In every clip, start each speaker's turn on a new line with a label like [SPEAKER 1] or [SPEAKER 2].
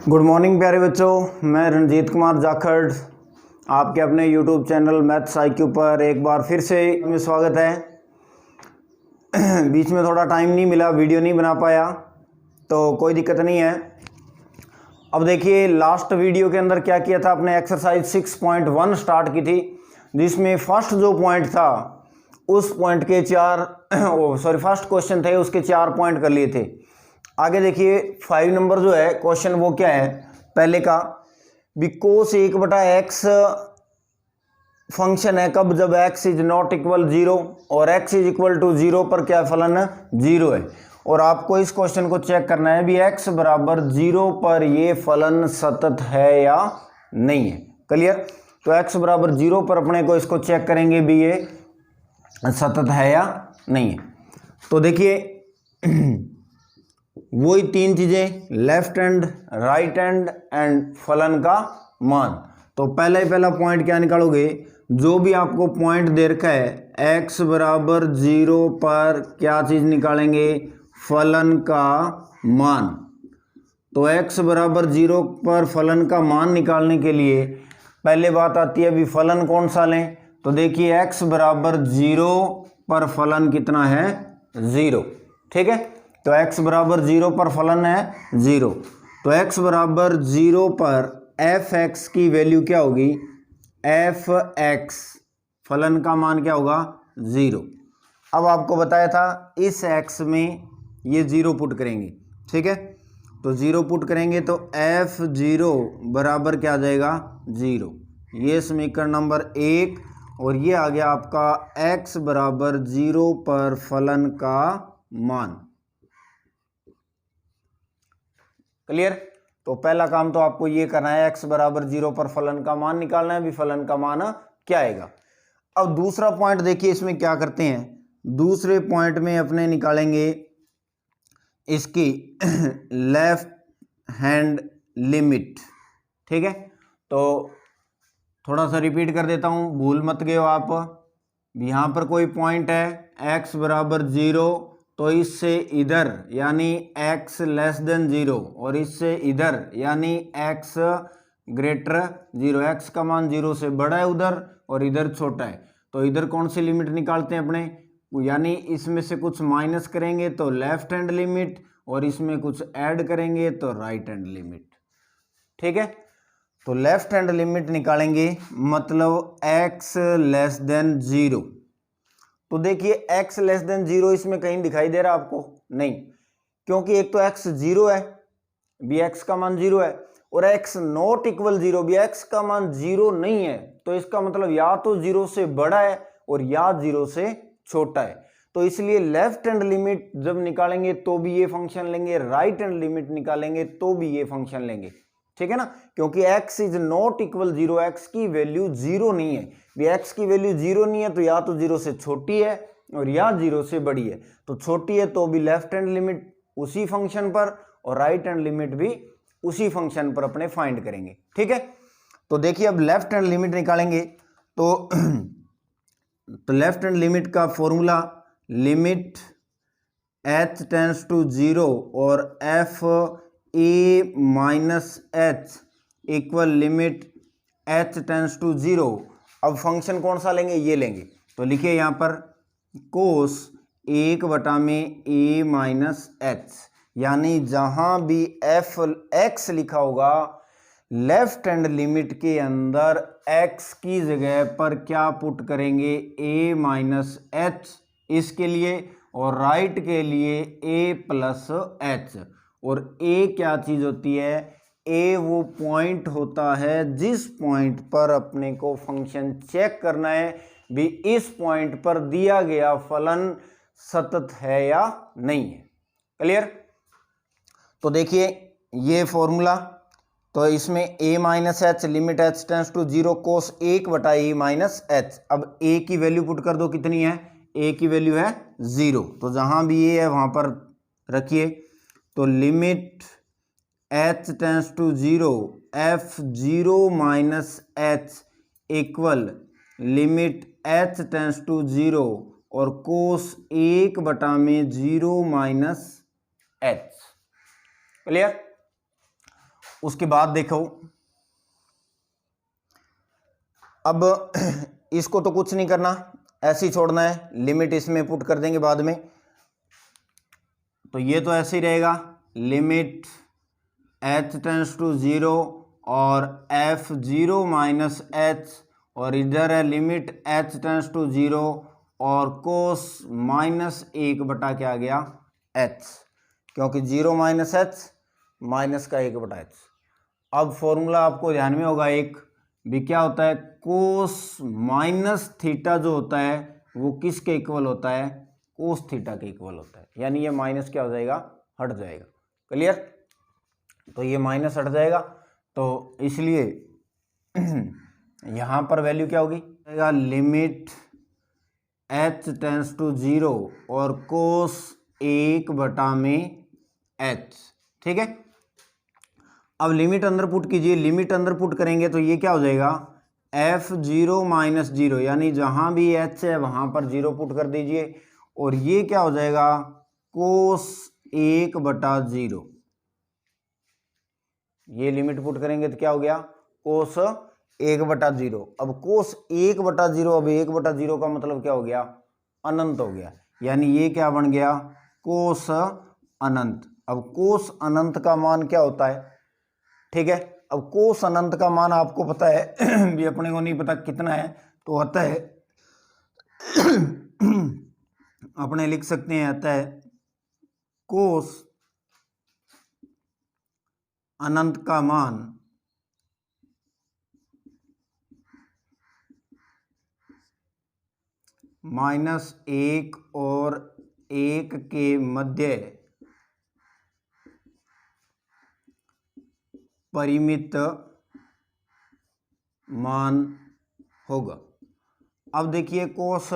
[SPEAKER 1] Good morning प्यारे बच्चों, मैं रणजीत कुमार जाखड़ आपके अपने यूट्यूब चैनल मैथ्स IQ पर एक बार फिर से में स्वागत है। बीच में थोड़ा टाइम नहीं मिला, वीडियो नहीं बना पाया, तो कोई दिक्कत नहीं है। अब देखिए, लास्ट वीडियो के अंदर क्या किया था, अपने एक्सरसाइज 6.1 स्टार्ट की थी, जिसमें फर्स्ट जो पॉइंट था उस पॉइंट के फर्स्ट क्वेश्चन थे उसके 4 पॉइंट कर लिए थे। आगे देखिए 5 नंबर जो है क्वेश्चन, वो क्या है, पहले का भी कोस 1/x फंक्शन है कब, जब x इज नॉट इक्वल 0 और x इज इक्वल टू 0 पर क्या फलन 0 है। और आपको इस क्वेश्चन को चेक करना है भी x बराबर 0 पर ये फलन सतत है या नहीं है। क्लियर? तो x बराबर 0 पर अपने को इसको चेक करेंगे भी ये सतत है या नहीं है। तो देखिए वही 3 चीजें, left hand, right hand and फलन का मान। तो पहला पॉइंट क्या निकालोगे, जो भी आपको पॉइंट दे रखा है x बराबर 0 पर क्या चीज निकालेंगे, फलन का मान। तो x बराबर 0 पर फलन का मान निकालने के लिए पहले बात आती है भी फलन कौन सा लें। तो देखिए x बराबर 0 पर फलन कितना है, 0। ठीक है, तो x बराबर 0 पर फलन है 0। तो x बराबर 0 पर f(x) की वैल्यू क्या होगी, f(x) फलन का मान क्या होगा, 0। अब आपको बताया था इस x में ये 0 पुट करेंगे। ठीक है, तो 0 पुट करेंगे तो f(0) बराबर क्या आ जाएगा, 0। ये समीकरण नंबर 1, और ये आ गया आपका x बराबर 0 पर फलन का मान। क्लियर? तो पहला काम तो आपको ये करना है, x बराबर 0 पर फलन का मान निकालना है, भी फलन का मान क्या आएगा। अब दूसरा पॉइंट देखिए, इसमें क्या करते हैं, दूसरे पॉइंट में अपने निकालेंगे इसकी लेफ्ट हैंड लिमिट। ठीक है, तो थोड़ा सा रिपीट कर देता हूं, भूल मत गए हो आप। यहां पर कोई पॉइंट है x बराबर 0, तो इससे इधर यानी x लेस देन 0 और इससे इधर यानी x ग्रेटर 0, x का मान 0 से बड़ा है उधर और इधर छोटा है। तो इधर कौन सी लिमिट निकालते हैं अपने, यानी इसमें से कुछ माइनस करेंगे तो लेफ्ट हैंड लिमिट, और इसमें कुछ ऐड करेंगे तो राइट हैंड लिमिट। ठीक है, तो लेफ्ट हैंड लिमिट निकालेंगे, मतलब x लेस देन 0। तो देखिए x लेस देन 0 इसमें कहीं दिखाई दे रहा आपको, नहीं, क्योंकि एक तो x 0 है, भी x का मान 0 है, और x नॉट इक्वल 0, भी x का मान 0 नहीं है। तो इसका मतलब या तो 0 से बड़ा है और या 0 से छोटा है। तो इसलिए लेफ्ट हैंड लिमिट जब निकालेंगे तो भी ये फंक्शन लेंगे, राइट हैंड लिमिट निकालेंगे तो भी ये फंक्शन लेंगे। ठीक है ना, क्योंकि x is not equal 0, x की वैल्यू 0 नहीं है, भी x की वैल्यू 0 नहीं है तो या तो 0 से छोटी है और या 0 से बड़ी है। तो छोटी है तो भी लेफ्ट हैंड लिमिट उसी फंक्शन पर और राइट हैंड लिमिट भी उसी फंक्शन पर अपने फाइंड करेंगे। ठीक है, तो देखिए अब लेफ्ट हैंड लिमिट निकालेंगे तो लेफ्ट हैंड लिमिट का formula, limit h tends to 0 और f a minus h equal limit h tends to 0। अब फंक्शन कौन सा लेंगे, ये लेंगे। तो लिखिए यहाँ पर कोस 1/में a माइनस h, यानी जहां भी f(x) लिखा होगा लेफ्ट हैंड लिमिट के अंदर x की जगह पर क्या पुट करेंगे, a माइनस h इसके लिए, और राइट के लिए a प्लस h। और a क्या चीज होती है, a वो पॉइंट होता है जिस पॉइंट पर अपने को फंक्शन चेक करना है भी इस पॉइंट पर दिया गया फलन सतत है या नहीं है। क्लियर? तो देखिए ये फॉर्मूला, तो इसमें a minus h, limit h tends to 0 cos 1/a minus h। अब a की वैल्यू पुट कर दो, कितनी है, a की वैल्यू है 0, तो जहां भी a है वहां पर रखिए। तो limit h tends to 0 f(0 minus h) equal limit h tends to 0 और कोस 1/में 0 माइनस h। क्लियर? उसके बाद देखो, अब इसको तो कुछ नहीं करना, ऐसे ही छोड़ना है, लिमिट इसमें पुट कर देंगे बाद में। तो ये तो ऐसे ही रहेगा, लिमिट h टेंड्स टू 0 और f0 माइनस h, और इधर है लिमिट h टेंड्स टू 0 और कोस माइनस 1 बटा क्या आ गया h, क्योंकि 0 माइनस h माइनस का 1 बटा h। अब फॉर्मूला आपको ध्यान में होगा, एक भी क्या होता है, कोस माइनस थीटा जो होता है वो किसके इक्वल होता है, कोस थीटा के इक्वल होता है, यानी ये माइनस क्या हो जाएगा, हट जाएगा। क्लियर, तो ये माइनस हट जाएगा, तो इसलिए यहां पर वैल्यू क्या होगी, लिमिट h टेंड्स टू 0 और कोस 1 बटा में h। ठीक है, अब लिमिट अंदर पुट कीजिए, लिमिट अंदर पुट करेंगे तो ये क्या हो जाएगा, f0 माइनस 0, यानी जहां भी h है वहां पर 0 पुट कर दीजिए, और ये क्या हो जाएगा, कोस 1 बटा 0। ये लिमिट पुट करेंगे तो क्या हो गया, कोस 1 बटा 0। अब कोस 1 बटा 0, अब 1 बटा 0 का मतलब क्या हो गया, अनंत हो गया, यानी ये क्या बन गया, कोस अनंत। अब कोस अनंत का मान क्या होता है, ठीक है, अब कोस अनंत का मान आपको पता है भी अपने को नहीं पता कितना है, तो आता है अपने लिख सकते हैं, आता है कोस अनंत का मान -1 और 1 के मध्य परिमित मान होगा। अब देखिए, कोस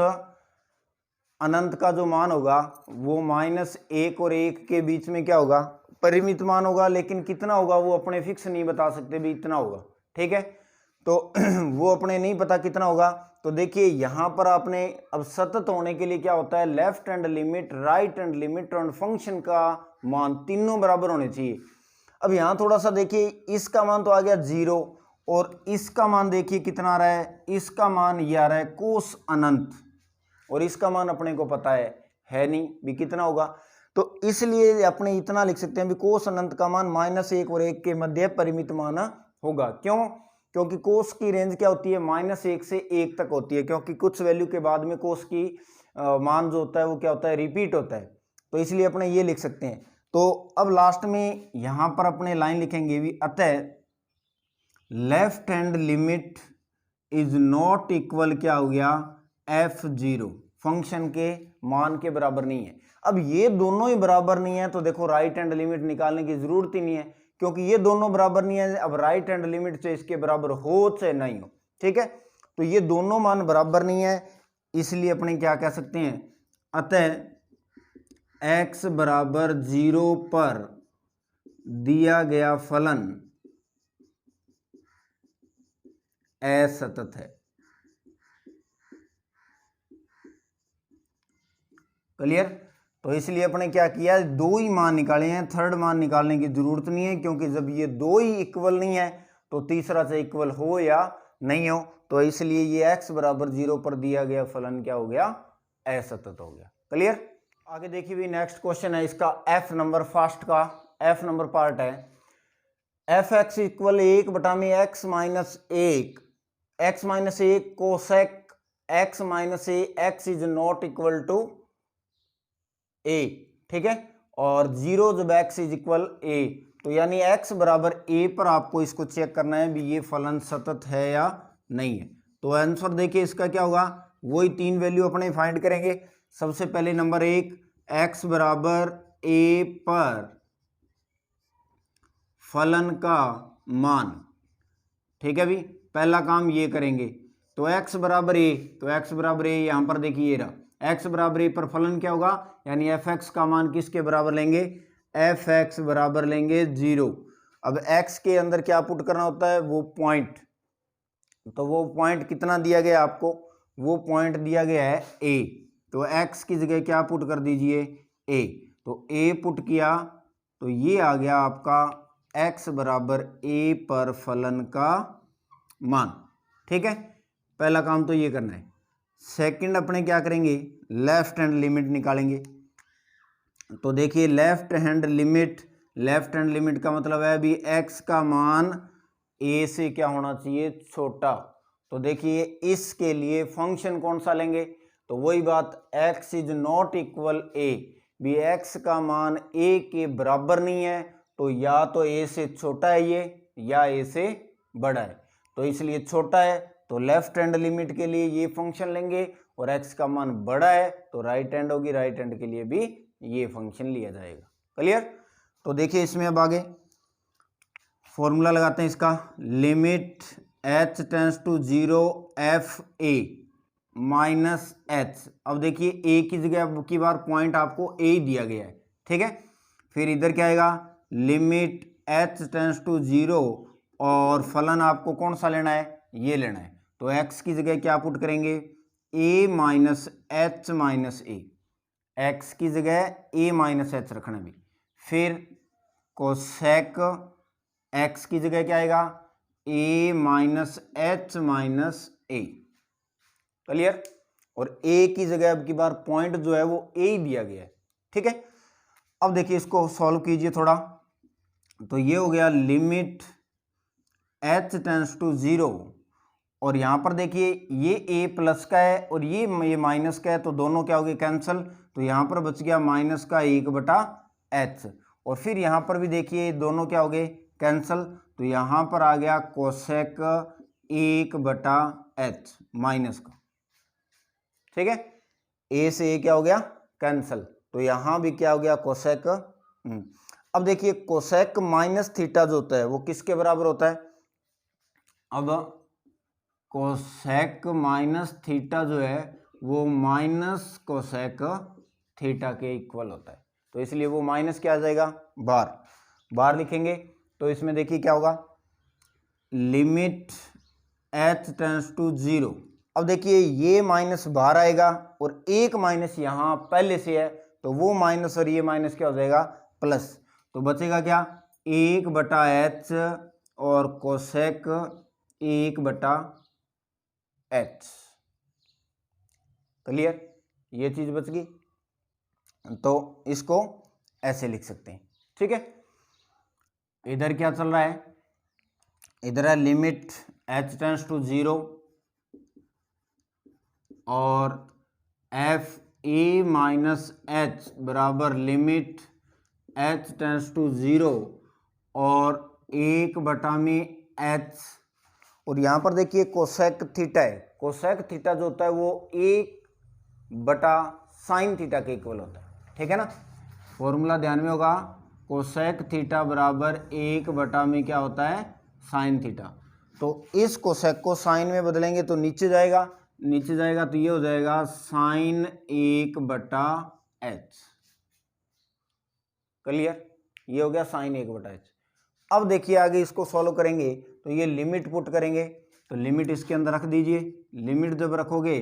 [SPEAKER 1] अनंत का जो मान होगा वो -1 और 1 के बीच में क्या होगा, परिमित मान होगा, लेकिन कितना होगा वो अपने फिक्स नहीं बता सकते भी इतना होगा। ठीक है, तो वो अपने नहीं पता कितना होगा। तो देखिए यहां पर आपने अब सतत होने के लिए क्या होता है, left hand limit, right hand limit और फंक्शन का मान तीनों बराबर होने चाहिए। अब यहां थोड़ा सा देखिए, इसका मान तो आ गया 0 और इसका मान देखिए कितना आ रहा है, इसका मान ये आ रहा है कोस अनंत, और इसका मान अपने को पता है नहीं भी कितना होगा, तो इसलिए अपने इतना लिख सकते हैं भी कोस अनंत का मान -1 और 1 के मध्य परिमित मान होगा। क्यों, क्योंकि कोस की रेंज क्या होती है, -1 से 1 तक होती है, क्योंकि कुछ वैल्यू के बाद में कोस की मान जो होता है वो क्या होता है, रिपीट होता है, तो इसलिए अपने ये लिख सकते हैं। तो अब लास्ट में यहां पर अपने लाइन लिखेंगे भी, अतः left hand limit is not equal क्या हो गया, f0, फंक्शन के मान के बराबर नहीं है। अब ये दोनों ही बराबर नहीं है, तो देखो राइट हैंड लिमिट निकालने की जरूरत ही नहीं है, क्योंकि ये दोनों बराबर नहीं है। अब राइट हैंड लिमिट से इसके बराबर हो चाहे नहीं हो, ठीक है, तो ये दोनों मान बराबर नहीं है, इसलिए अपने क्या कह सकते हैं, अतः x बराबर 0 पर दिया गया फलन असतत है। क्लियर, तो इसलिए अपने क्या किया, दो ही मान निकाले हैं, थर्ड मान निकालने की जरूरत नहीं है, क्योंकि जब ये दो ही इक्वल नहीं है तो तीसरा से इक्वल हो या नहीं हो, तो इसलिए ये x बराबर 0 पर दिया गया फलन क्या हो गया, असतत हो गया। क्लियर, आगे देखिए भी नेक्स्ट क्वेश्चन है इसका, f नंबर फर्स्ट का f नंबर पार्ट है, f(x) इक्वल 1 बटा में x minus 1, x minus 1 cosec x minus a, x is not equal to a, ठीक है, और 0 जब x इज इक्वल a, तो यानी x बराबर a पर आपको इसको चेक करना है भी ये फलन सतत है या नहीं है। तो आंसर देखिए इसका क्या होगा, वही तीन वैल्यू अपने फाइंड करेंगे। सबसे पहले नंबर 1, x बराबर a पर फलन का मान, ठीक है भी, पहला काम ये करेंगे। तो x बराबर a, तो x बराबर a यहां पर देखिए ये रहा, x बराबर a पर फलन क्या होगा, यानी fx का मान किसके बराबर लेंगे, fx बराबर लेंगे 0। अब x के अंदर क्या पुट करना होता है, वो पॉइंट, तो वो पॉइंट कितना दिया गया आपको, वो पॉइंट दिया गया है a, तो x की जगह क्या पुट कर दीजिए a, तो a पुट किया तो ये आ गया आपका x बराबर a पर फलन का मान। ठीक है, पहला काम तो ये करना है। सेकंड अपने क्या करेंगे, लेफ्ट हैंड लिमिट निकालेंगे। तो देखिए लेफ्ट हैंड लिमिट का मतलब है भी x का मान a से क्या होना चाहिए, छोटा। तो देखिए इसके लिए फंक्शन कौन सा लेंगे, तो वही बात x is not equal a, भी x का मान a के बराबर नहीं है, तो या तो a से छोटा है ये या a से बड़ा है। तो इसलिए छोटा है तो लेफ्ट हैंड लिमिट के लिए ये फंक्शन लेंगे, और x का मान बड़ा है तो राइट हैंड होगी, राइट हैंड के लिए भी ये फंक्शन लिया जाएगा। क्लियर। तो देखिए इसमें अब आगे फॉर्मूला लगाते हैं इसका, limit h tends to 0 f a minus h। अब देखिए a की जगह अब की बार पॉइंट आपको a दिया गया है, ठीक है। फिर इधर क्या आएगा, लिमिट h टेंड्स टू 0, और फलन आपको कौन सा लेना है, ये लेना है। तो x की जगह क्या पुट करेंगे, a minus h minus a, x की जगह a माइनस h रखना भी। फिर कोसेक x की जगह क्या आएगा, a minus h minus a। Clear. और a की जगह अब की बार पॉइंट जो है वो a दिया गया है, ठीक है। अब देखिए इसको सॉल्व कीजिए थोड़ा, तो ये हो गया लिमिट h टेंड्स टू 0, और यहाँ पर देखिए ये a प्लस का है और ये माइनस का है, तो दोनों क्या हो गए, कैंसल। तो यहाँ पर बच गया माइनस का 1/h, और फिर यहाँ पर भी देखिए दोनों क्या हो गए, कैंसल। तो यहाँ पर आ गया कोसेक 1/h माइनस का, ठीक है। a से a क्या हो गया, कैंसल। तो यहाँ भी क्या हो गया, कोसेक। अब देखिए कोसेक माइनस थीटा जो होता है वो किसके बराबर होता है, अब कोसेक माइनस थीटा जो है वो माइनस कोसेक थीटा के इक्वल होता है। तो इसलिए वो माइनस क्या आ जाएगा, बार लिखेंगे। तो इसमें देखिए क्या होगा, लिमिट h टेंड्स टू 0। अब देखिए ये माइनस बाहर आएगा और एक माइनस यहाँ पहले से है, तो वो माइनस और ये माइनस क्या हो जाएगा, प्लस। तो बचेगा क्या, 1/h और कोसेक 1/h। क्लियर, ये चीज बच गई। तो इसको ऐसे लिख सकते हैं, ठीक है। इधर क्या चल रहा है, इधर है लिमिट h टेंड्स टू 0 और f a माइनस h बराबर लिमिट h टेंड्स टू 0 और 1/h। और यहाँ पर देखिए कोसेक थीटा है, कोसेक थीटा जो होता है वो 1/sin थीटा के इक्वल होता है, ठीक है ना। फॉर्मूला ध्यान में होगा, कोसेक थीटा बराबर 1 में क्या होता है, साइन थीटा। तो इस कोसेक को साइन में बदलेंगे तो नीचे जाएगा तो ये हो जाएगा साइन 1/h। क्लियर, ये हो गया साइन 1/h। अब देखिए आगे इसको सॉल्व करेंगे तो ये लिमिट पुट करेंगे, तो लिमिट इसके अंदर रख दीजिए। लिमिट जब रखोगे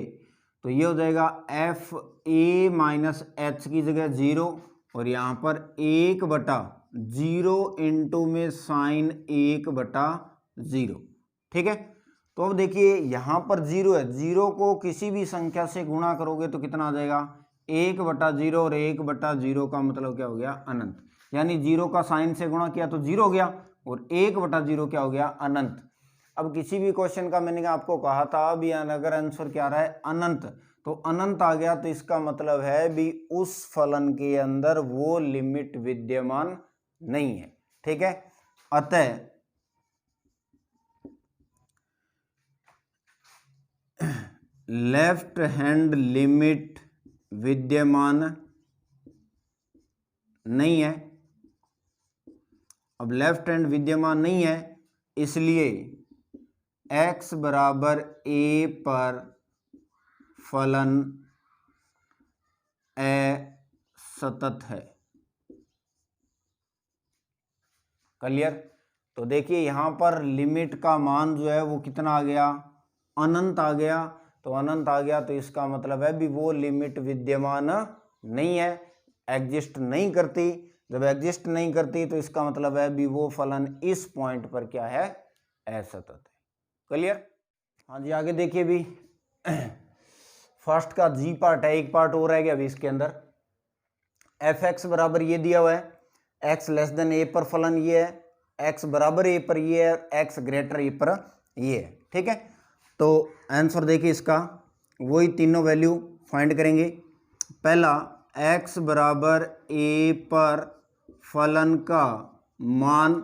[SPEAKER 1] तो ये हो जाएगा एफ ए माइनस एच की जगह 0, और यहाँ पर 1/0 इंटू में साइन 1/0, ठीक है। तो अब देखिए यहाँ पर 0 है, 0 को किसी भी संख्या से गुणा करोगे तो कितना आ जाएगा, 1/0, और 1/0 का मतलब क्या हो गया, अनंत। यानी 0 का साइन से गुणा किया तो 0 हो गया, और 1/0 क्या हो गया, अनंत। अब किसी भी क्वेश्चन का मैंने आपको कहा था अभी अगर आंसर क्या आ रहा है, अनंत, तो अनंत आ गया तो इसका मतलब है भी उस फलन के अंदर वो लिमिट विद्यमान नहीं है, ठीक है। अतः लेफ्ट हैंड लिमिट विद्यमान नहीं है। अब लेफ्ट हैंड विद्यमान नहीं है, इसलिए x बराबर a पर फलन असतत है। क्लियर। तो देखिए यहां पर लिमिट का मान जो है वो कितना आ गया, अनंत आ गया। तो अनंत आ गया तो इसका मतलब है भी वो लिमिट विद्यमान नहीं है, एग्जिस्ट नहीं करती। जब एग्जिस्ट नहीं करती तो इसका मतलब है भी वो फलन इस पॉइंट पर क्या है, असतत है। क्लियर? हाँ जी, आगे देखिए भी फर्स्ट का जी पार्ट है, एक पार्ट और रह गया अभी इसके अंदर। एफ एक्स बराबर ये दिया हुआ है, एक्स लेस देन ए पर फलन ये है, एक्स बराबर ए पर ये है, एक्स ग्रेटर ए पर ये है। ठीक है, तो आंसर देखिए इसका वही तीनों वैल्यू फाइंड करेंगे। पहला एक्स बराबर ए पर फलन का मान,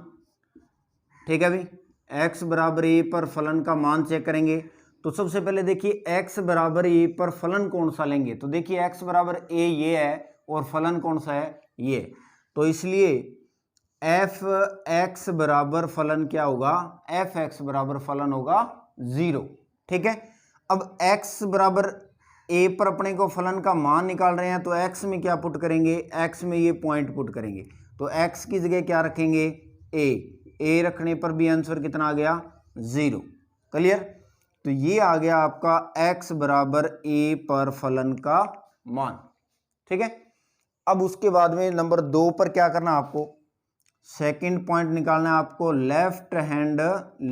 [SPEAKER 1] ठीक है भाई, एक्स बराबर ए पर फलन का मान चेक करेंगे। तो सबसे पहले देखिए एक्स बराबर ए पर फलन कौन सा लेंगे, तो देखिए एक्स बराबर ए ये है और फलन कौन सा है ये, तो इसलिए एफ एक्स बराबर फलन क्या होगा, एफ एक्स बराबर फलन होगा 0। ठीक है, अब एक्स बराबर ए पर अपने को फलन का मान निकाल रहे हैं, तो एक्स में क्या पुट करेंगे, एक्स में ये पॉइंट पुट करेंगे, तो एक्स की जगह क्या रखेंगे, ए रखने पर भी आंसर कितना आ गया, 0। क्लियर? तो ये आ गया आपका एक्स बराबर ए पर फलन का मान। ठीक है, अब उसके बाद में नंबर 2 पर क्या करना आपको, सेकंड पॉइंट निकालना है आपको, लेफ्ट हैंड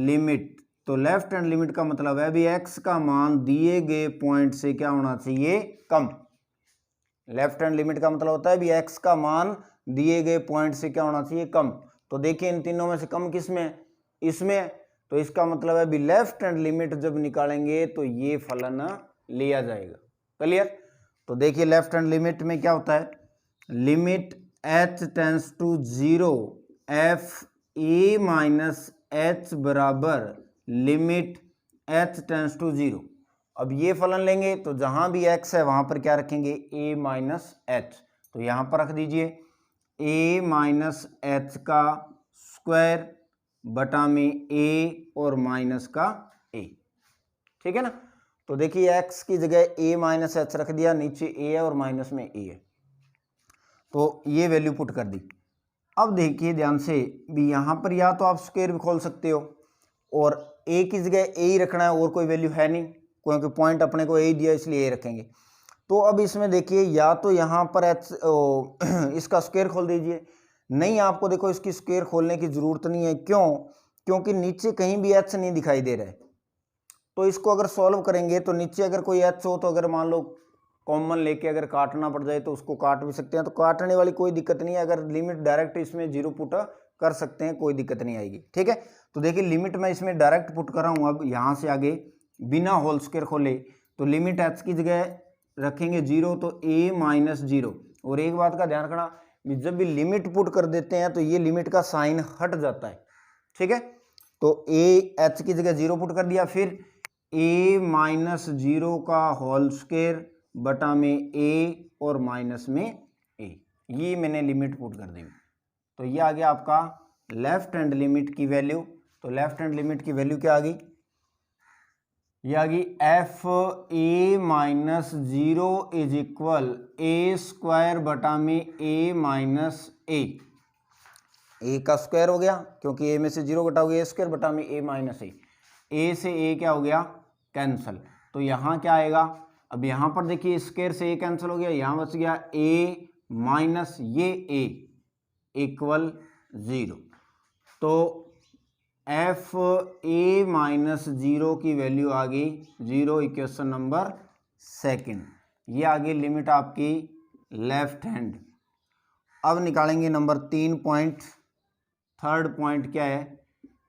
[SPEAKER 1] लिमिट। तो लेफ्ट हैंड लिमिट का मतलब है भी एक्स का मान दिए गए पॉइंट से क्या होना चाहिए, कम। लेफ्ट हैंड लिमिट का मतलब होता है भी एक्स का मान दिए गए पॉइंट से क्या होना चाहिए, कम। तो देखिए इन तीनों में से कम किस में, इसमें, तो इसका मतलब है भी लेफ्ट हैंड लिमिट जब निकालेंगे तो ये फलन लिया जाएगा। क्लियर? तो देखिए लेफ्ट हैंड लिमिट में क्या होता है, limit h tends to 0 f a minus h बराबर लिमिट h टेंस टू 0। अब ये फलन लेंगे तो जहां भी x है वहां पर क्या रखेंगे, a माइनस एच, तो यहां पर रख दीजिए a माइनस एच का स्क्वायर बटा में a और माइनस का a। ठीक है ना, तो देखिए x की जगह a माइनस एच रख दिया, नीचे a है और माइनस में a है, तो ये वैल्यू पुट कर दी। अब देखिए ध्यान से भी यहाँ पर या तो आप स्क्वायर भी खोल सकते हो और a की जगह a ही रखना है, और कोई वैल्यू है नहीं क्योंकि पॉइंट अपने को a ही दिया इसलिए a रखेंगे। तो अब इसमें देखिए या तो यहाँ पर इसका स्क्वायर खोल दीजिए, नहीं आपको देखो इसकी स्क्वायर खोलने की ज़रूरत नहीं है, क्यों, क्योंकि नीचे कहीं भी h नहीं दिखाई दे रहा है। तो इसको अगर सॉल्व करेंगे तो नीचे अगर कोई h हो तो अगर मान लो कॉमन लेके अगर काटना पड़ जाए तो उसको काट भी सकते हैं, तो काटने वाली कोई दिक्कत नहीं है, अगर लिमिट डायरेक्ट इसमें 0 पुट कर सकते हैं, कोई दिक्कत नहीं आएगी। ठीक है, तो देखिए लिमिट मैं इसमें डायरेक्ट पुट कर रहा हूँ। अब यहाँ से आगे बिना होल स्क्वायर खोले तो लिमिट h की जगह रखेंगे 0, तो a माइनस 0। और एक बात का ध्यान रखना, जब भी लिमिट पुट कर देते हैं तो ये लिमिट का साइन हट जाता है। ठीक है, तो a h की जगह 0 पुट कर दिया, फिर a माइनस 0 का होल स्क्वायर बटा में a और माइनस में a, ये मैंने लिमिट पुट कर दी। तो ये आ गया आपका लेफ्ट हैंड लिमिट की वैल्यू। तो लेफ्ट हैंड लिमिट की वैल्यू क्या आ गई, ये आ गई F a minus 0 is equal A square बटा में a माइनस ए का स्क्वायर हो गया क्योंकि a में से 0 घटाओगे a स्क्वायर बटा में a माइनस ए से a क्या हो गया, कैंसल। तो यहाँ क्या आएगा, अब यहाँ पर देखिए स्क्वायर से a कैंसिल हो गया, यहाँ बच गया a माइनस ये a इक्वल 0। तो एफ ए माइनस 0 की वैल्यू आ गई 0, इक्वेशन नंबर सेकंड। ये आ गई लिमिट आपकी लेफ्ट हैंड। अब निकालेंगे नंबर 3 पॉइंट। थर्ड पॉइंट क्या है,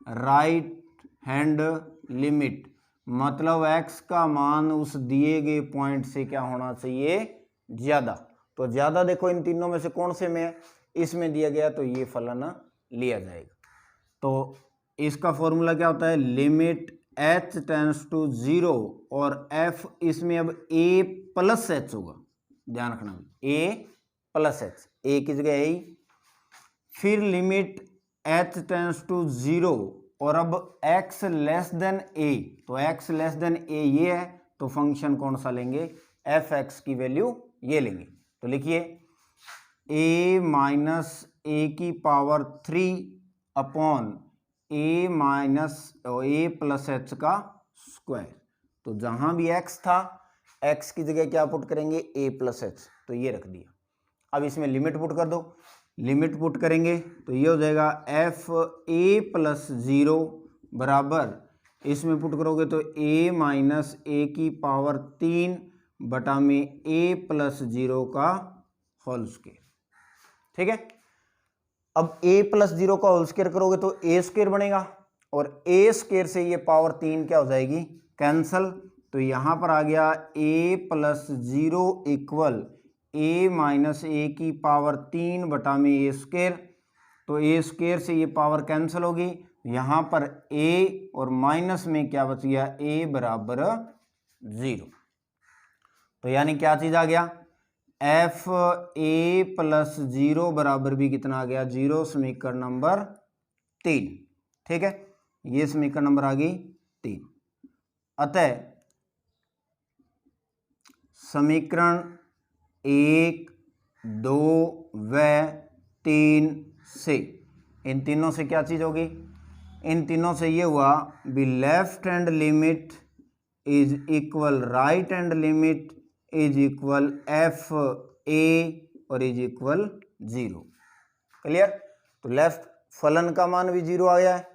[SPEAKER 1] राइट हैंड लिमिट, मतलब x का मान उस दिए गए पॉइंट से क्या होना चाहिए, ज़्यादा। तो ज़्यादा देखो इन तीनों में से कौन से में है, इसमें दिया गया तो ये फलन लिया जाएगा। तो इसका फॉर्मूला क्या होता है, लिमिट h टेंस टू 0 और f इसमें अब a प्लस h होगा, ध्यान रखना a प्लस h, a की जगह a, फिर लिमिट h टेंस टू 0 और अब x लेस देन a, तो x लेस देन a ये है, तो फंक्शन कौन सा लेंगे, f(x) की वैल्यू ये लेंगे। तो लिखिए a माइनस a की power 3 upon a minus a plus h का स्क्वायर। तो जहां भी x था x की जगह क्या पुट करेंगे, a प्लस h, तो ये रख दिया। अब इसमें लिमिट पुट कर दो, लिमिट पुट करेंगे तो ये हो जाएगा एफ ए प्लस 0 बराबर, इसमें पुट करोगे तो a माइनस ए की पावर 3 बटा में a प्लस 0 का होल स्क्वायर। ठीक है, अब a प्लस 0 का होल स्क्वायर करोगे तो a स्क्वायर बनेगा और a स्क्वायर से ये पावर 3 क्या हो जाएगी, कैंसल। तो यहां पर आ गया a plus 0 equal a minus A की पावर 3 बटा में a स्क्वायर। तो a स्क्वायर से ये पावर कैंसिल होगी, यहाँ पर a और माइनस में क्या बच गया, a बराबर 0। तो यानी क्या चीज आ गया, एफ ए प्लस 0 बराबर भी कितना आ गया, 0, समीकरण नंबर 3। ठीक है, ये समीकरण नंबर आ गई 3। अतः समीकरण 1, 2 व 3 से, इन तीनों से क्या चीज होगी, इन तीनों से ये हुआ भी left hand limit is equal right hand limit is equal F A और इज इक्वल 0। क्लियर। तो लेफ्ट फलन का मान भी 0 आया है,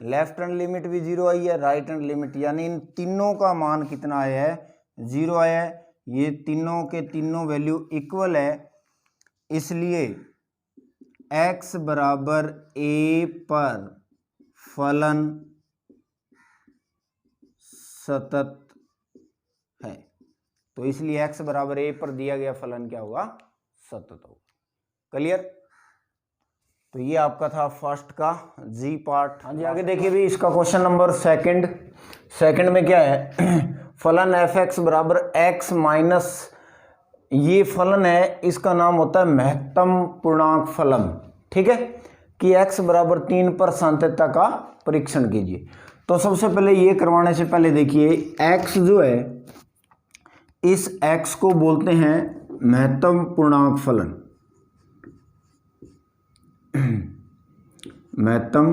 [SPEAKER 1] लेफ्ट हैंड लिमिट भी 0 आई है, राइट हैंड लिमिट, यानी इन तीनों का मान कितना आया है, 0 आया है। ये तीनों के तीनों वैल्यू इक्वल है, इसलिए x बराबर a पर फलन सतत है। तो इसलिए x बराबर a पर दिया गया फलन क्या होगा, सतत होगा। क्लियर। तो ये आपका था फर्स्ट का जी पार्ट। हाँ जी, आगे देखिए भी इसका क्वेश्चन नंबर सेकंड में क्या है, फलन एफ एक्स बराबर एक्स माइनस, ये फलन है, इसका नाम होता है महत्तम पूर्णांक फलन। ठीक है, कि x बराबर 3 पर सांतत्यता का परीक्षण कीजिए। तो सबसे पहले ये करवाने से पहले देखिए x जो है, इस x को बोलते हैं महत्तम पूर्णांक फलन। महत्तम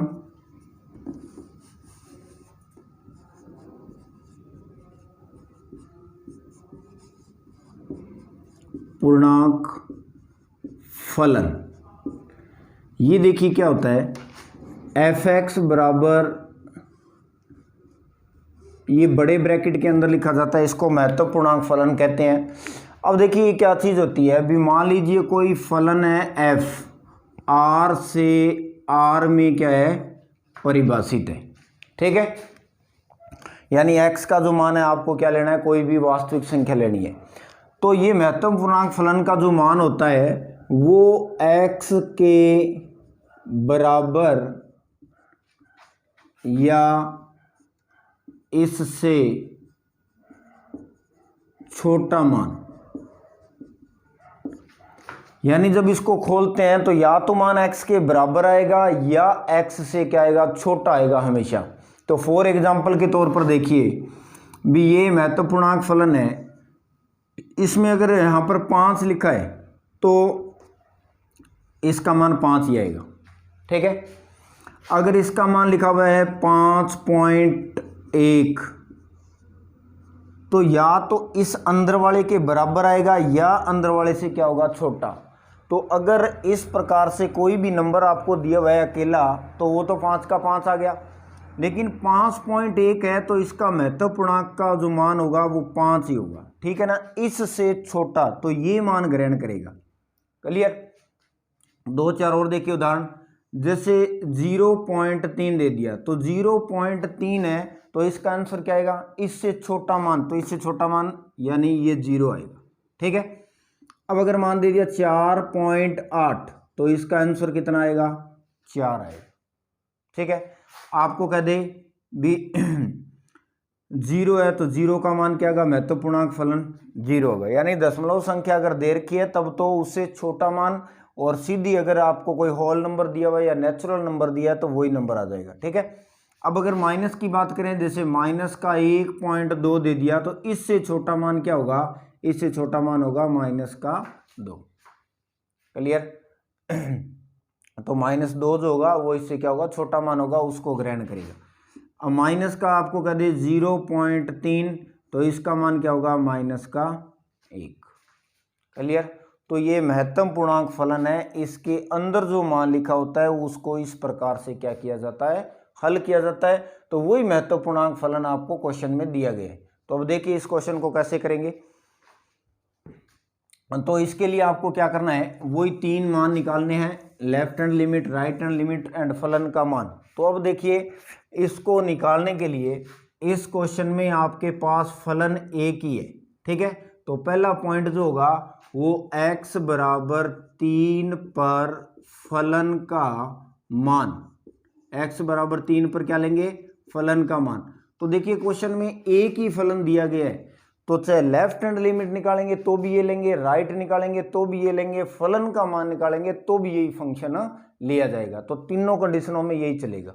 [SPEAKER 1] पूर्णांक फलन। ये देखिए क्या होता है, एफ एक्स बराबर, ये बड़े ब्रैकेट के अंदर लिखा जाता है, इसको महत्तम पूर्णांक फलन कहते हैं। अब देखिए क्या चीज़ होती है, अभी मान लीजिए कोई फलन है एफ, आर से आर में क्या है, परिभाषित है। ठीक है, यानी एक्स का जो मान है आपको क्या लेना है, कोई भी वास्तविक संख्या लेनी है। तो ये महत्तम पूर्णांक फलन का जो मान होता है वो x के बराबर या इससे छोटा मान, यानी जब इसको खोलते हैं तो या तो मान x के बराबर आएगा या x से क्या आएगा, छोटा आएगा हमेशा। तो फॉर एग्जांपल के तौर पर देखिए भी ये महत्तम पूर्णांक फलन है, इसमें अगर यहाँ पर 5 लिखा है तो इसका मान 5 ही आएगा। ठीक है, अगर इसका मान लिखा हुआ है 5.1 तो या तो इस अंदर वाले के बराबर आएगा या अंदर वाले से क्या होगा, छोटा। तो अगर इस प्रकार से कोई भी नंबर आपको दिया हुआ है अकेला तो वो तो 5 का 5 आ गया, लेकिन 5.1 है तो इसका महत्तम पूर्णांक का जो मान होगा वो 5 ही होगा। ठीक है ना, इससे छोटा तो ये मान ग्रहण करेगा। क्लियर। 2-4 और देखिए उदाहरण, जैसे 0.3 दे दिया तो 0.3 है तो इसका आंसर क्या आएगा, इससे छोटा मान, तो इससे छोटा मान यानी ये 0 आएगा। ठीक है, अब अगर मान दे दिया 4.8 तो इसका आंसर कितना आएगा, 4 आएगा। ठीक है, आपको कह दे भी 0 है तो 0 का मान क्या होगा, महत्तम पूर्णांक फलन 0 होगा। यानी दशमलव संख्या अगर दे रखी है तब तो उससे छोटा मान, और सीधी अगर आपको कोई होल नंबर दिया हुआ है या नेचुरल नंबर दिया है तो वही नंबर आ जाएगा। ठीक है, अब अगर माइनस की बात करें, जैसे माइनस का 1.2 दे दिया तो इससे छोटा मान क्या होगा, इससे छोटा मान होगा माइनस का 2। क्लियर। तो -2 जो होगा वो इससे क्या होगा, छोटा मान होगा, उसको ग्रहण करेगा। अब माइनस का आपको कह दे 0.3 तो इसका मान क्या होगा, -1। क्लियर। तो ये महत्तम पूर्णांक फलन है, इसके अंदर जो मान लिखा होता है उसको इस प्रकार से क्या किया जाता है, हल किया जाता है। तो वही महत्तम पूर्णांक फलन आपको क्वेश्चन में दिया गया है। तो अब देखिए इस क्वेश्चन को कैसे करेंगे। तो इसके लिए आपको क्या करना है, वही 3 मान निकालने हैं, left hand limit, right hand limit and फलन का मान। तो अब देखिए इसको निकालने के लिए इस क्वेश्चन में आपके पास फलन एक ही है, ठीक है। तो पहला पॉइंट जो होगा वो x बराबर 3 पर फलन का मान, x बराबर 3 पर क्या लेंगे, फलन का मान। तो देखिए क्वेश्चन में एक ही फलन दिया गया है, तो चाहे लेफ्ट हैंड लिमिट निकालेंगे तो भी ये लेंगे, राइट निकालेंगे तो भी ये लेंगे, फलन का मान निकालेंगे तो भी यही फंक्शन लिया जाएगा। तो तीनों कंडीशनों में यही चलेगा।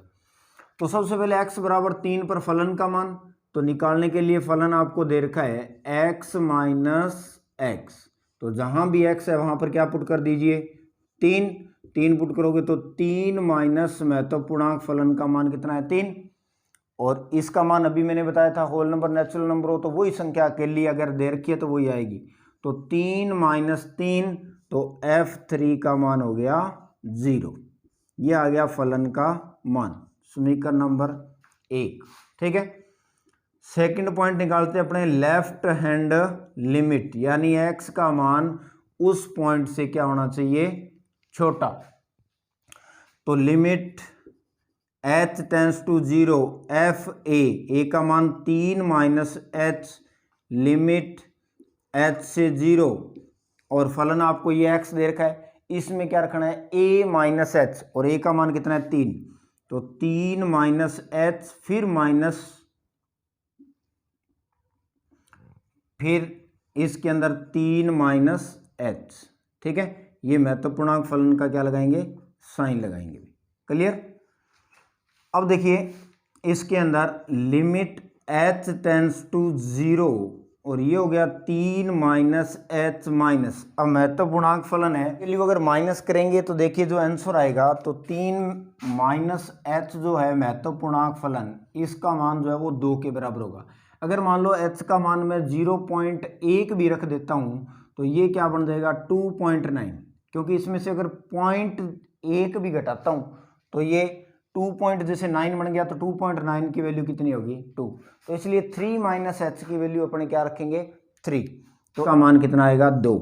[SPEAKER 1] तो सबसे पहले x बराबर 3 पर फलन का मान, तो निकालने के लिए फलन आपको दे रखा है x माइनस एक्स। तो जहां भी x है वहां पर क्या पुट कर दीजिए, 3 पुट करोगे तो 3 माइनस महत्तम पूर्णांक फलन का मान कितना है, 3। और इसका मान अभी मैंने बताया था होल नंबर नेचुरल नंबर हो तो वही संख्या अकेली अगर दे रखी है तो वही आएगी। तो 3 माइनस 3, तो f3 का मान हो गया 0। ये आ गया फलन का मान, समीकरण नंबर 1, ठीक है। सेकंड पॉइंट निकालते हैं अपने लेफ्ट हैंड लिमिट, यानी x का मान उस पॉइंट से क्या होना चाहिए, छोटा। तो limit h tends to 0 f a का मान 3 माइनस h, लिमिट h से 0, और फलन आपको ये x दे रखा है, इसमें क्या रखना है a माइनस h, और a का मान कितना है 3। तो 3 माइनस h फिर इसके अंदर 3 माइनस h, ठीक है। ये महत्तम पूर्णांक फलन का क्या लगाएंगे, साइन लगाएंगे। क्लियर। अब देखिए इसके अंदर लिमिट h टेंस टू 0, और ये हो गया 3 माइनस h माइनस। अब महत्तम पूर्णांक फलन है, इसलिए अगर माइनस करेंगे तो देखिए जो आंसर आएगा, तो 3 माइनस h जो है महत्तम पूर्णांक फलन, इसका मान जो है वो 2 के बराबर होगा। अगर मान लो h का मान मैं 0.1 भी रख देता हूँ तो ये क्या बन जाएगा 2.9, क्योंकि इसमें से अगर 0.1 भी घटाता हूँ तो ये 2.9 बन गया, तो 2.9 की वैल्यू कितनी होगी 2। तो इसलिए 3 माइनस h की वैल्यू अपने क्या रखेंगे 3, तो का मान कितना आएगा 2।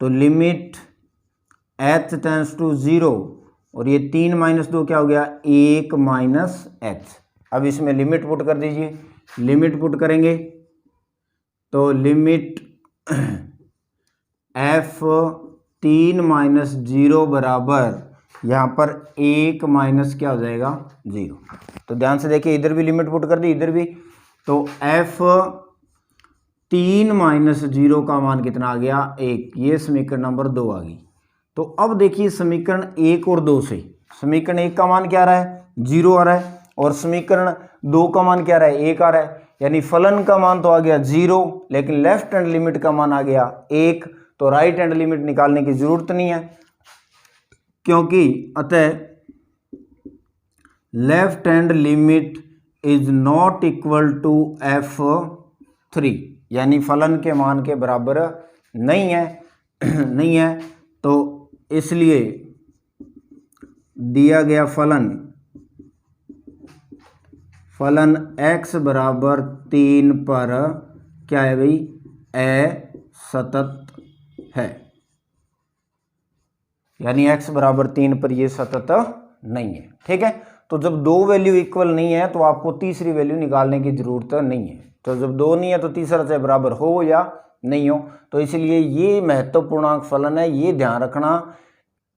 [SPEAKER 1] तो लिमिट h टेंस टू 0, और ये 3 माइनस 2 क्या हो गया 1 माइनस h। अब इसमें लिमिट पुट कर दीजिए, लिमिट पुट करेंगे तो लिमिट f 3 माइनस 0 बराबर यहाँ पर 1 माइनस क्या हो जाएगा 0। तो ध्यान से देखिए इधर भी लिमिट पुट कर दी, इधर भी। तो f 3 माइनस 0 का मान कितना आ गया 1, ये समीकरण नंबर 2 आ गई। तो अब देखिए समीकरण 1 और 2 से, समीकरण 1 का मान क्या आ रहा है 0 आ रहा है, और समीकरण 2 का मान क्या आ रहा है 1 आ रहा है, यानी फलन का मान तो आ गया 0, लेकिन लेफ्ट हैंड लिमिट का मान आ गया 1। तो राइट हैंड लिमिट निकालने की जरूरत नहीं है, क्योंकि अतः left hand limit is not equal to f3, यानी फलन के मान के बराबर नहीं है नहीं है। तो इसलिए दिया गया फलन x बराबर 3 पर क्या है भाई असतत है, यानी x बराबर 3 पर ये सतत नहीं है, ठीक है। तो जब दो वैल्यू इक्वल नहीं है तो आपको तीसरी वैल्यू निकालने की जरूरत नहीं है। तो जब दो नहीं है तो तीसरा चाहे बराबर हो या नहीं हो। तो इसलिए ये महत्वपूर्णांक फलन है, ये ध्यान रखना,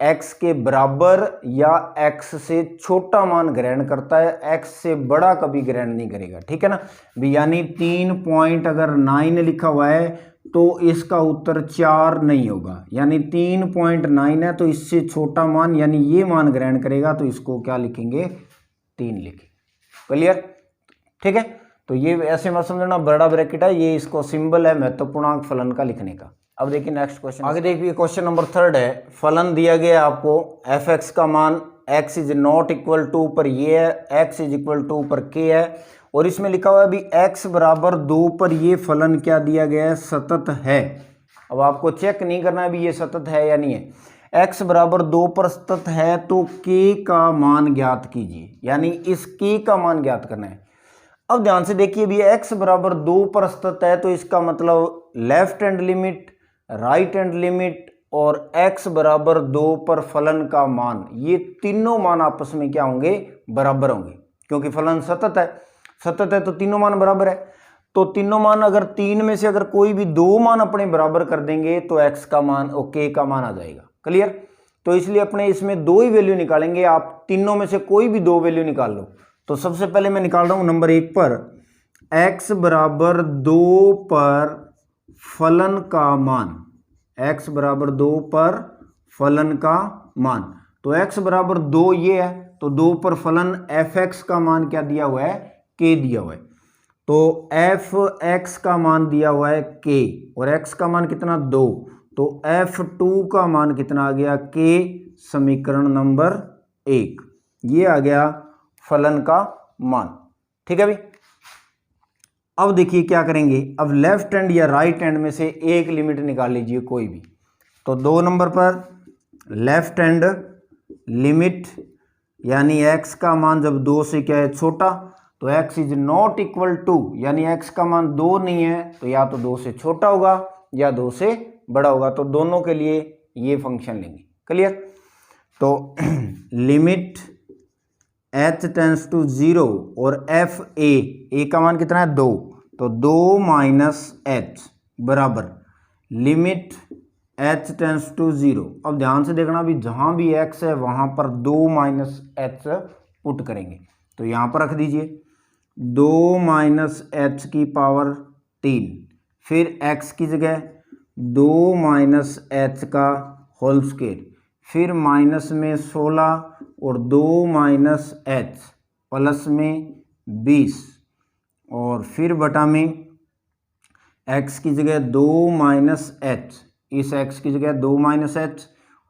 [SPEAKER 1] x के बराबर या x से छोटा मान ग्रहण करता है, x से बड़ा कभी ग्रहण नहीं करेगा, ठीक है ना। यानी 3.9 लिखा हुआ है तो इसका उत्तर 4 नहीं होगा, यानी 3.9 है तो इससे छोटा मान यानी ये मान ग्रहण करेगा, तो इसको क्या लिखेंगे 3 लिखेंगे। क्लियर, ठीक है। तो ये ऐसे मत समझना, बड़ा ब्रैकेट है, ये इसको सिंबल है महत्वपूर्णांक फलन का लिखने का। अब देखिए नेक्स्ट क्वेश्चन, आगे देखिए क्वेश्चन नंबर 3 है। फलन दिया गया आपको f(x) का मान x is not equal to पर ये है, x इज इक्वल टू पर k है, और इसमें लिखा हुआ है अभी x बराबर 2 पर ये फलन क्या दिया गया है सतत है, अब आपको चेक नहीं करना है भी ये सतत है या नहीं है। x बराबर 2 पर सतत है तो k का मान ज्ञात कीजिए, यानी इस k का मान ज्ञात करना है। अब ध्यान से देखिए भी x बराबर 2 पर सतत है तो इसका मतलब left hand limit, right hand limit और x बराबर 2 पर फलन का मान, ये तीनों मान आपस में क्या होंगे, बराबर होंगे, क्योंकि फलन सतत है। सतत है तो तीनों मान बराबर है, तो तीनों मान अगर तीन में से अगर कोई भी दो मान अपने बराबर कर देंगे तो x का मान और k का मान आ जाएगा। क्लियर? तो इसलिए अपने इसमें दो ही वैल्यू निकालेंगे, आप तीनों में से कोई भी दो वैल्यू निकाल लो। तो सबसे पहले मैं निकाल रहा हूं नंबर 1 पर x बराबर 2 पर फलन का मान, x बराबर 2 पर फलन का मान, तो x बराबर 2 ये है, तो 2 पर फलन fx का मान क्या दिया हुआ है, k दिया हुआ है, तो fx का मान दिया हुआ है k और x का मान कितना 2, तो f2 का मान कितना आ गया k, समीकरण नंबर 1, ये आ गया फलन का मान। ठीक है भाई। अब देखिए क्या करेंगे, अब लेफ्ट हैंड या राइट हैंड में से एक लिमिट निकाल लीजिए कोई भी। तो 2 नंबर पर लेफ्ट हैंड लिमिट, यानी x का मान जब 2 से क्या है छोटा, तो x is not equal to, यानी x का मान 2 नहीं है तो या तो 2 से छोटा होगा या 2 से बड़ा होगा, तो दोनों के लिए ये फंक्शन लेंगे। क्लियर? तो लिमिट h टेंस टू 0 और f a का मान कितना है 2, तो 2 माइनस h बराबर लिमिट h टेंस टू 0। अब ध्यान से देखना भी जहां भी x है वहां पर 2 माइनस h पुट करेंगे, तो यहां पर रख दीजिए 2 माइनस h की पावर 3, फिर x की जगह 2 माइनस h का होल स्क्वायर, फिर माइनस में 16 और 2 माइनस h प्लस में 20 और फिर बटा में x की जगह 2 माइनस h, इस x की जगह 2 माइनस h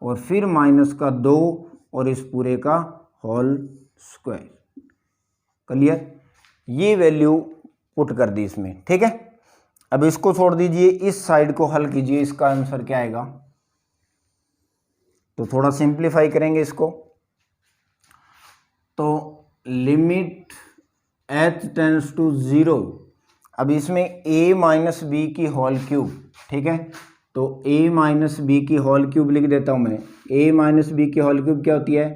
[SPEAKER 1] और फिर माइनस का 2 और इस पूरे का होल स्क्वायर। क्लियर? ये वैल्यू पुट कर दी इसमें। ठीक है, अब इसको छोड़ दीजिए, इस साइड को हल कीजिए, इसका आंसर क्या आएगा, तो थोड़ा सिंप्लीफाई करेंगे इसको। तो लिमिट h टेंस टू 0, अब इसमें a माइनस बी की होल क्यूब, ठीक है, तो a माइनस बी की होल क्यूब लिख देता हूं मैं। a माइनस बी की होल क्यूब क्या होती है,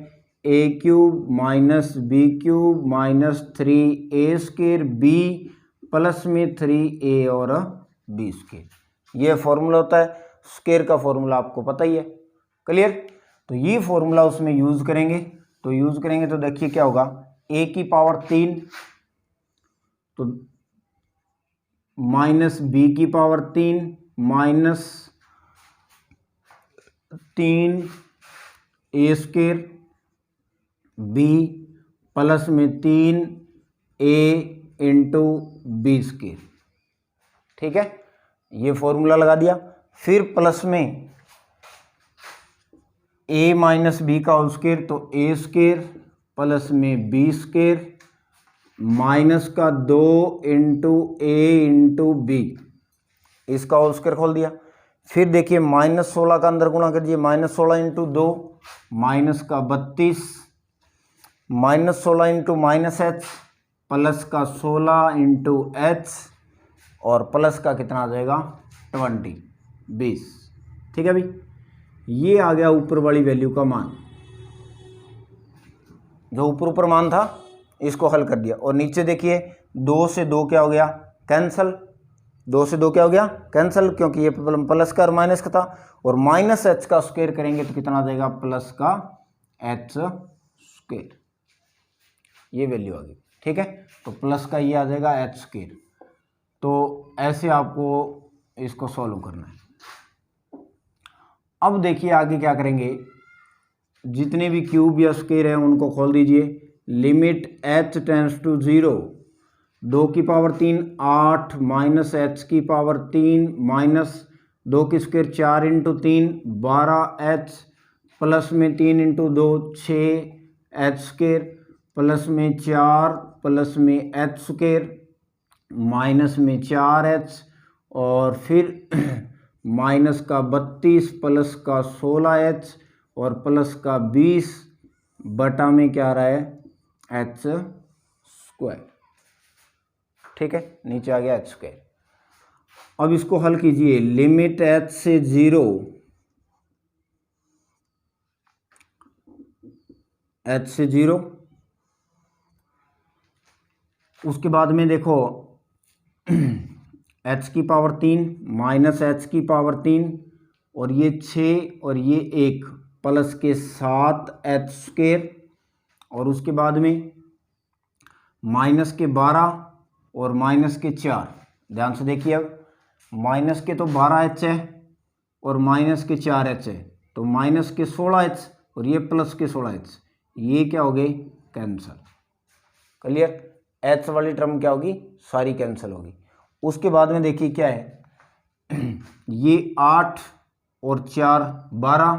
[SPEAKER 1] a cube minus b cube minus 3a square b plus में 3a और b स्क्वायर, ये फॉर्मूला होता है। स्क्वायर का फॉर्मूला आपको पता ही है। क्लियर? तो ये फॉर्मूला उसमें यूज करेंगे, तो देखिए क्या होगा, a की पावर 3 तो माइनस b की power 3 minus 3 a square b plus में 3 a इंटू बी स्क्वायर। ठीक है, ये फॉर्मूला लगा दिया, फिर प्लस में a माइनस बी का होल स्क्वायर, तो a स्क्वायर प्लस में b स्क्वायर माइनस का 2 इंटू a इंटू बी, इसका होल स्क्वायर खोल दिया। फिर देखिए माइनस 16 का अंदर गुणा करिए, माइनस 16 इंटू 2 माइनस का 32, minus 16 into minus H plus का 16 इंटू एच और प्लस का कितना आ जाएगा 20। ठीक है भाई, ये आ गया ऊपर वाली वैल्यू का मान, जो ऊपर मान था इसको हल कर दिया। और नीचे देखिए 2 से 2 क्या हो गया, कैंसल, 2 से 2 क्या हो गया, कैंसल, क्योंकि ये प्लस का और माइनस का था, और माइनस एच का स्क्वायर करेंगे तो कितना आ जाएगा, प्लस का एच स्क्वायर, ये वैल्यू आ गई। ठीक है, तो प्लस का ये आ जाएगा एच स्क्वायर। तो ऐसे आपको इसको सॉल्व करना है। अब देखिए आगे क्या करेंगे, जितने भी क्यूब या स्क्वायर हैं उनको खोल दीजिए। लिमिट h टेंस टू 0, 2 की पावर 3 8 माइनस h की पावर 3 माइनस 2 की स्क्वायर 4 इंटू 3 12h प्लस में 3 इंटू 2 6h स्क्वायर प्लस में 4 प्लस में h स्क्वायर माइनस में 4h और फिर माइनस का 32 प्लस का 16h और प्लस का 20 बटा में क्या आ रहा है एच स्क्वायर। ठीक है, नीचे आ गया एच स्क्वायर। अब इसको हल कीजिए, लिमिट एच से 0, एच से 0, उसके बाद में देखो एच की पावर 3 माइनस एच की पावर 3 और ये 6 और ये 1 प्लस के 7 एच स्क्वायर और उसके बाद में माइनस के 12 और माइनस के 4। ध्यान से देखिए, अब माइनस के तो 12h है और माइनस के 4h है, तो माइनस के 16h और ये प्लस के 16h, ये क्या हो गए कैंसल। क्लियर, एच वाली टर्म क्या होगी, सारी कैंसिल होगी। उसके बाद में देखिए क्या है ये 8 और 4 12,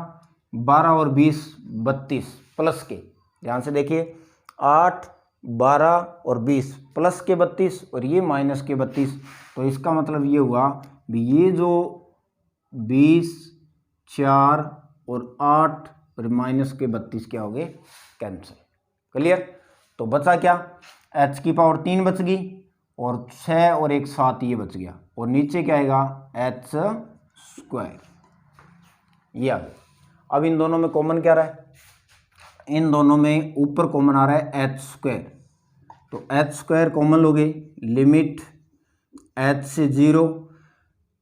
[SPEAKER 1] 12 और 20 32 प्लस के, ध्यान से देखिए 8 12 और 20 प्लस के 32 और ये माइनस के 32, तो इसका मतलब ये हुआ भी ये जो 20 4 और 8 और माइनस के 32 क्या हो गए कैंसिल। क्लियर, तो बचा क्या, एच की पावर 3 बच गई और 6 और 1 7 ये बच गया और नीचे क्या आएगा एच स्क्वायर, ये आ गया। अब इन दोनों में कॉमन क्या रहा है, इन दोनों में ऊपर कॉमन आ रहा है एच स्क्वायर, तो एच स्क्वायर कॉमन लोगे, लिमिट एच से 0,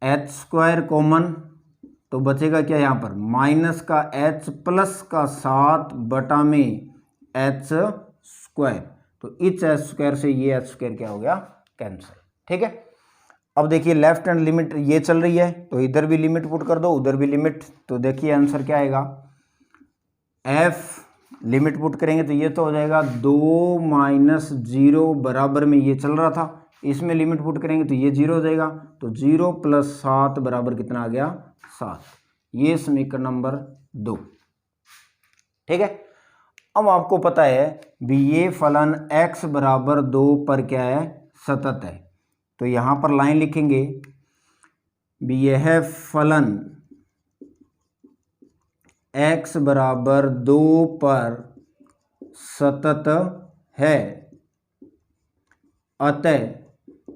[SPEAKER 1] एच स्क्वायर कॉमन, तो बचेगा क्या यहाँ पर माइनस का एच प्लस का 7 बटा में एच स्क्वायर, तो इस एच स्क्वायर से ये एच स्क्वायर क्या हो गया कैंसिल। ठीक है, अब देखिए लेफ्ट हैंड लिमिट ये चल रही है तो इधर भी लिमिट पुट कर दो उधर भी लिमिट, तो देखिए आंसर क्या आएगा, एफ लिमिट पुट करेंगे तो ये तो हो जाएगा 2 माइनस 0 बराबर में ये चल रहा था, इसमें लिमिट पुट करेंगे तो ये 0 हो जाएगा, तो 0 प्लस 7 बराबर कितना आ गया 7, ये समीकरण नंबर 2। ठीक है, अब आपको पता है भी ये फलन x बराबर 2 पर क्या है सतत है, तो यहाँ पर लाइन लिखेंगे भी यह फलन x बराबर 2 पर सतत है, अतः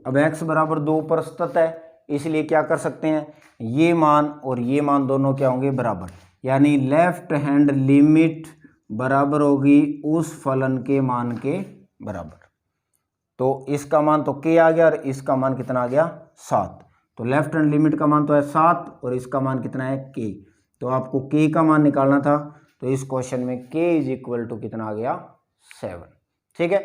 [SPEAKER 1] अब x बराबर 2 पर सतत है इसलिए क्या कर सकते हैं, ये मान और ये मान दोनों क्या होंगे बराबर, यानी लेफ्ट हैंड लिमिट बराबर होगी उस फलन के मान के बराबर, तो इसका मान तो k आ गया और इसका मान कितना आ गया 7, तो लेफ्ट हैंड लिमिट का मान तो है 7 और इसका मान कितना है k, तो आपको k का मान निकालना था, तो इस क्वेश्चन में k इज इक्वल टू कितना आ गया 7। ठीक है,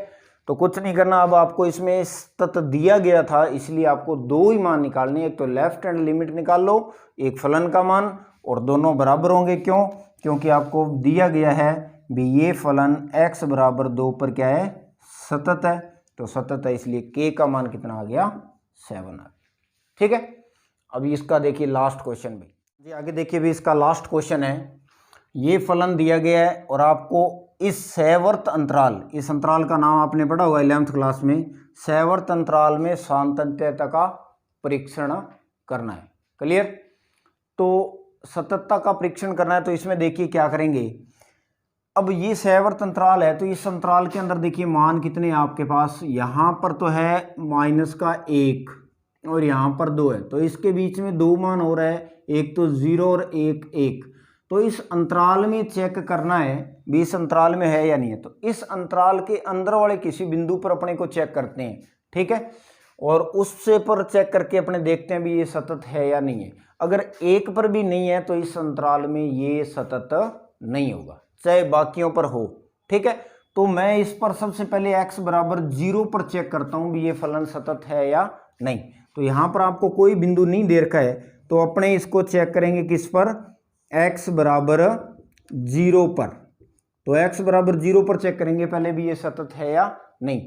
[SPEAKER 1] तो कुछ नहीं करना, अब आपको इसमें सतत दिया गया था इसलिए आपको दो ही मान निकालने, एक तो लेफ्ट हैंड लिमिट निकाल लो, एक फलन का मान, और दोनों बराबर होंगे, क्यों, क्योंकि आपको दिया गया है भी ये फलन x बराबर 2 पर क्या है सतत है, तो सतत है इसलिए k का मान कितना आ गया 7 आ गया। ठीक है, अभी इसका देखिए लास्ट क्वेश्चन भी जी, आगे देखिए भी इसका लास्ट क्वेश्चन है, ये फलन दिया गया है और आपको इस सैवर्त अंतराल, इस अंतराल का नाम आपने पढ़ा हुआ 11th क्लास में, सैवर्त अंतराल में सातत्यता का परीक्षण करना है। क्लियर, तो सततता का परीक्षण करना है, तो इसमें देखिए क्या करेंगे, अब ये सैवर्त अंतराल है तो इस अंतराल के अंदर देखिए मान कितने हैं आपके पास, यहाँ पर तो है माइनस का 1 और यहाँ पर 2 है, तो इसके बीच में 2 मान हो रहा है, एक तो 0 और एक 1, तो इस अंतराल में चेक करना है भी इस अंतराल में है या नहीं है, तो इस अंतराल के अंदर वाले किसी बिंदु पर अपने को चेक करते हैं। ठीक है, और उससे पर चेक करके अपने देखते हैं भी ये सतत है या नहीं है, अगर एक पर भी नहीं है तो इस अंतराल में ये सतत नहीं होगा, चाहे बाकियों पर हो। ठीक है, तो मैं इस पर सबसे पहले x बराबर 0 पर चेक करता हूँ भी ये फलन सतत है या नहीं, तो यहाँ पर आपको कोई बिंदु नहीं दे रखा है, तो अपने इसको चेक करेंगे किस पर, x बराबर 0 पर, तो x बराबर 0 पर चेक करेंगे पहले भी ये सतत है या नहीं,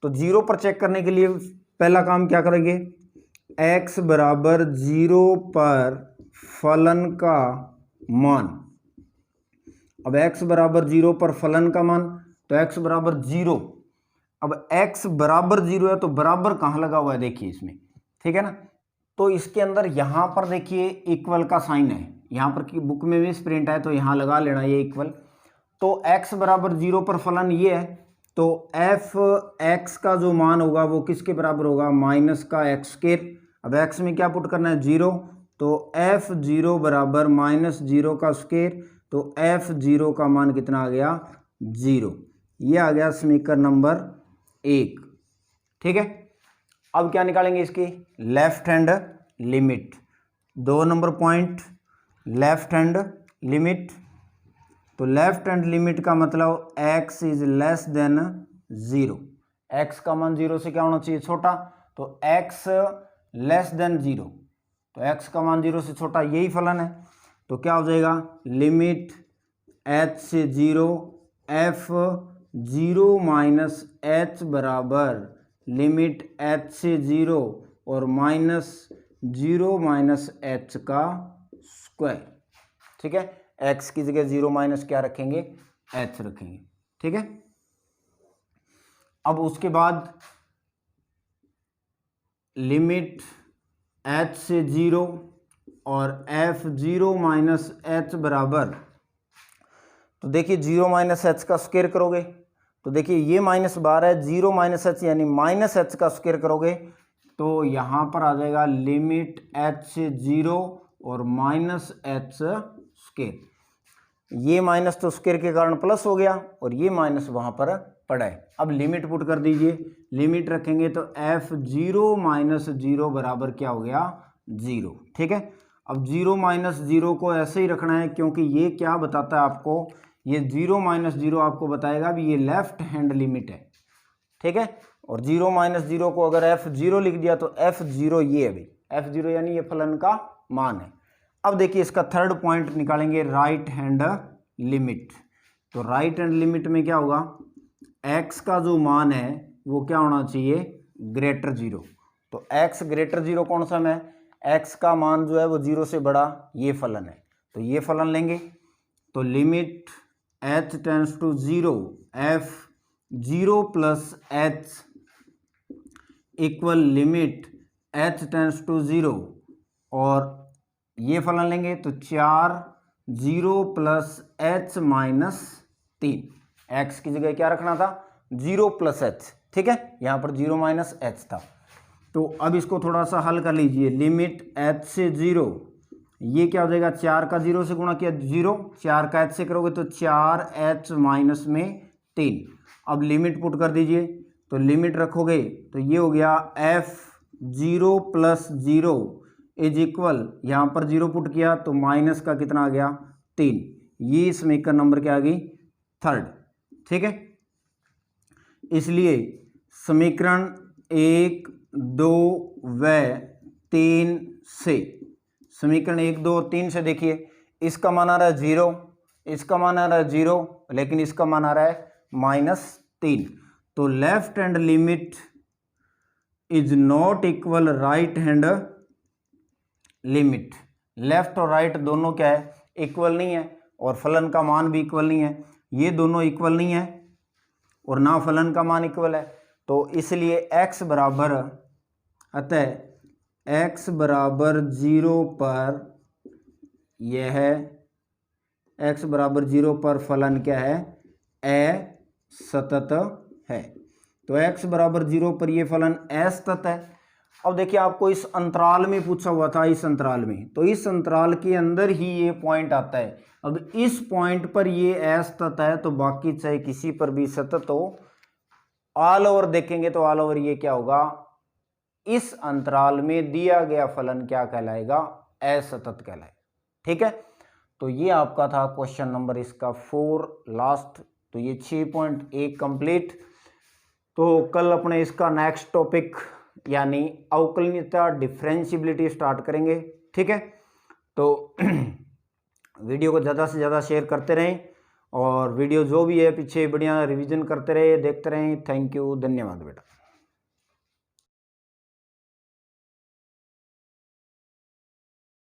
[SPEAKER 1] तो 0 पर चेक करने के लिए पहला काम क्या करेंगे, x बराबर 0 पर फलन का मान, अब x बराबर 0 पर फलन का मान, तो x बराबर 0, अब x बराबर 0 है तो बराबर कहाँ लगा हुआ है देखिए इसमें, ठीक है ना, तो इसके अंदर यहाँ पर देखिए इक्वल का साइन है, यहाँ पर की बुक में भी प्रिंट है तो यहाँ लगा लेना ये इक्वल। तो x बराबर 0 पर फलन ये है, तो एफ एक्स का जो मान होगा वो किसके बराबर होगा, माइनस का एक्स स्क्वायर। अब x में क्या पुट करना है, 0, तो एफ 0 बराबर माइनस 0 का स्क्वायर, तो एफ 0 का मान कितना आ गया, 0। ये आ गया समीकरण नंबर 1। ठीक है, अब क्या निकालेंगे इसकी left hand limit. 2 number point left hand limit. तो लेफ्ट हैंड लिमिट का मतलब x is less than 0, x का मान 0 से क्या होना चाहिए, छोटा, तो x लेस देन 0, तो x का मान 0 से छोटा, यही फलन है। तो क्या हो जाएगा, लिमिट h से 0 f 0 माइनस h बराबर लिमिट h से 0 और माइनस 0 माइनस h का स्क्वायर। ठीक है, x की जगह 0 माइनस क्या रखेंगे, h रखेंगे। ठीक है, अब उसके बाद लिमिट h से 0 और f 0 माइनस h बराबर, तो देखिए 0 माइनस h का स्क्वायर करोगे तो देखिए ये माइनस बार है, 0 माइनस h यानी माइनस h का स्क्वायर करोगे तो यहाँ पर आ जाएगा लिमिट h से 0 और माइनस h स्क्वायर। ये माइनस तो स्क्वायर के कारण प्लस हो गया और ये माइनस वहाँ पर पड़ा है। अब लिमिट पुट कर दीजिए, लिमिट रखेंगे तो f 0 माइनस 0 बराबर क्या हो गया, 0। ठीक है, अब 0 माइनस 0 को ऐसे ही रखना है क्योंकि ये क्या बताता है आपको, ये 0 माइनस 0 आपको बताएगा भी ये लेफ्ट हैंड लिमिट है। ठीक है, और 0 माइनस 0 को अगर f0 लिख दिया तो f0 ये है भाई, f0 यानी ये फलन का मान है। अब देखिए इसका थर्ड पॉइंट निकालेंगे, राइट हैंड लिमिट। तो राइट हैंड लिमिट में क्या होगा, x का जो मान है वो क्या होना चाहिए, ग्रेटर 0। तो x ग्रेटर 0 कौन सा है, x का मान जो है वो 0 से बड़ा, ये फलन है। तो ये फलन लेंगे तो limit h tends to 0 f 0 plus h equal limit h tends to 0, और ये फलन लेंगे तो 4 0 प्लस h माइनस 3, x की जगह क्या रखना था, 0 प्लस h। ठीक है, यहाँ पर 0 माइनस h था। तो अब इसको थोड़ा सा हल कर लीजिए, लिमिट h से 0, ये क्या हो जाएगा, 4 का 0 से गुणा किया 0, 4 का h से करोगे तो 4h माइनस में 3। अब लिमिट पुट कर दीजिए, तो लिमिट रखोगे तो ये हो गया f 0 प्लस 0 इज इक्वल, यहाँ पर 0 पुट किया तो माइनस का कितना आ गया, 3। ये समीकरण नंबर क्या आ गई, थर्ड। ठीक है, इसलिए समीकरण 1 2 व 3 से, समीकरण 1 2 3 से देखिए इसका मान आ रहा है 0, इसका मान आ रहा है 0, लेकिन इसका मान आ रहा है -3। तो left hand limit is not equal right hand limit. Left और राइट दोनों क्या है, इक्वल नहीं है, और फलन का मान भी इक्वल नहीं है, ये दोनों इक्वल नहीं है और ना फलन का मान इक्वल है। तो इसलिए x बराबर, अतः x बराबर 0 पर यह है, x बराबर 0 पर फलन क्या है, असतत है। तो x बराबर 0 पर यह फलन असतत है। अब देखिए आपको इस अंतराल में पूछा हुआ था, इस अंतराल में, तो इस अंतराल के अंदर ही ये पॉइंट आता है। अब इस पॉइंट पर ये असतत है तो बाकी चाहे किसी पर भी सतत हो, ऑल ओवर देखेंगे तो ऑल ओवर ये क्या होगा, इस अंतराल में दिया गया फलन क्या कहलाएगा, असतत कहलाएगा। ठीक है, तो ये आपका था क्वेश्चन नंबर इसका 4 लास्ट। तो ये 6.1 कंप्लीट। तो कल अपने इसका नेक्स्ट टॉपिक यानी अवकलनीयता डिफरेंशिएबिलिटी स्टार्ट करेंगे। ठीक है, तो वीडियो को ज़्यादा से ज़्यादा शेयर करते रहें और वीडियो जो भी है पीछे बढ़िया रिवीजन करते रहे, देखते रहें। थैंक यू, धन्यवाद बेटा।